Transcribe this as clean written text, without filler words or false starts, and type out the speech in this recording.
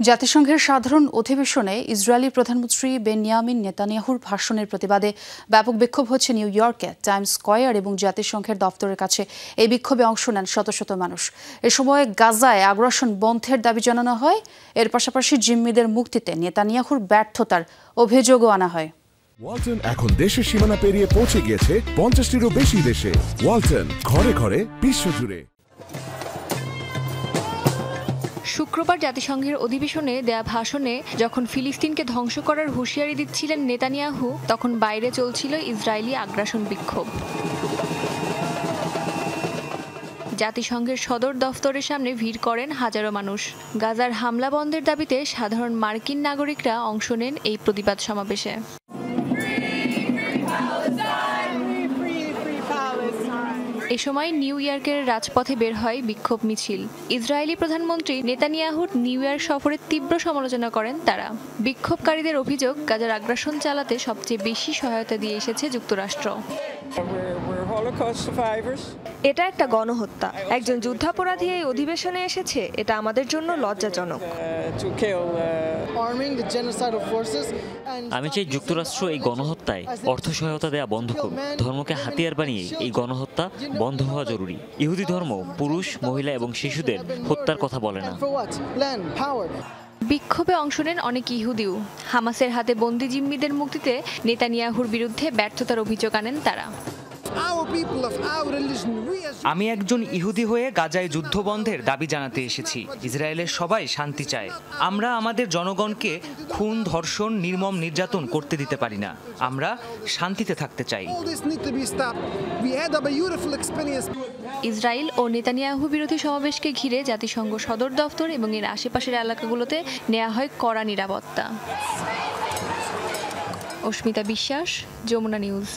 জাতিসংঘের সাধারণ অধিবেশনে ইসরায়েলি প্রধানমন্ত্রী বেনিয়ামিন নেতানিয়াহুর ভাষণের প্রতিবাদে ব্যাপক বিক্ষোভ হচ্ছে নিউ ইয়র্কে টাইমস স্কয়ার এবং জাতিসংঘের দপ্তরের কাছে। এই বিক্ষোভে অংশ নেন শত শত মানুষ। এ সময় গাজায় আগ্রাসন বন্ধের দাবি জানানো হয়। এর পাশাপাশি জিম্মিদের মুক্তিতে নেতানিয়াহুর ব্যর্থতার অভিযোগও আনা হয়। ওয়ালটন এখন দেশের সীমানা পেরিয়ে পৌঁছে গিয়েছে 50টিরও বেশি দেশে। ওয়ালটন, ঘরে ঘরে বিশ্বজুড়ে। শুক্রবার জাতিসংঘের অধিবেশনে দেয়া ভাষণে যখন ফিলিস্তিনকে ধ্বংস করার হুঁশিয়ারি দিচ্ছিলেন নেতানিয়াহু, তখন বাইরে চলছিল ইসরায়েলি আগ্রাসন বিক্ষোভ। জাতিসংঘের সদর দফতরের সামনে ভিড় করেন হাজারো মানুষ। গাজার হামলা বন্ধের দাবিতে সাধারণ মার্কিন নাগরিকরা অংশ নেন এই প্রতিবাদ সমাবেশে। এ সময় নিউ ইয়র্কের রাজপথে বের হয় বিক্ষোভ মিছিল। ইসরায়েলি প্রধানমন্ত্রী নেতানিয়াহুর নিউ ইয়র্ক সফরের তীব্র সমালোচনা করেন তারা। বিক্ষোভকারীদের অভিযোগ, গাজার আগ্রাসন চালাতে সবচেয়ে বেশি সহায়তা দিয়ে এসেছে যুক্তরাষ্ট্র। এটা একটা গণহত্যা। একজন যুদ্ধাপরাধী এই অধিবেশনে এসেছে, এটা আমাদের জন্য লজ্জাজনক। আমি চাই যুক্তরাষ্ট্র এই গণহত্যায় অর্থ সহায়তা দেয়া বন্ধ করুক। ধর্মকে হাতিয়ার বানিয়ে এই গণহত্যা বন্ধ হওয়া জরুরি। ইহুদি ধর্ম পুরুষ, মহিলা এবং শিশুদের হত্যার কথা বলে না। বিক্ষোভে অংশ নেন অনেক ইহুদিও। হামাসের হাতে বন্দি জিম্মিদের মুক্তিতে নেতানিয়াহুর বিরুদ্ধে ব্যর্থতার অভিযোগ আনেন তারা। আমি একজন ইহুদি হয়ে গাজায় যুদ্ধ বন্ধের দাবি জানাতে এসেছি। ইসরায়েলের সবাই শান্তি চায়। আমরা আমাদের জনগণকে খুন, ধর্ষণ, নির্মম নির্যাতন করতে দিতে পারি না। আমরা শান্তিতে থাকতে চাই। ইসরায়েল ও নেতানিয়াহু বিরোধী সমাবেশকে ঘিরে জাতিসংঘ সদর দফতর এবং এর আশেপাশের এলাকাগুলোতে নেওয়া হয় কড়া নিরাপত্তা। অস্মিতা বিশ্বাস, যমুনা নিউজ।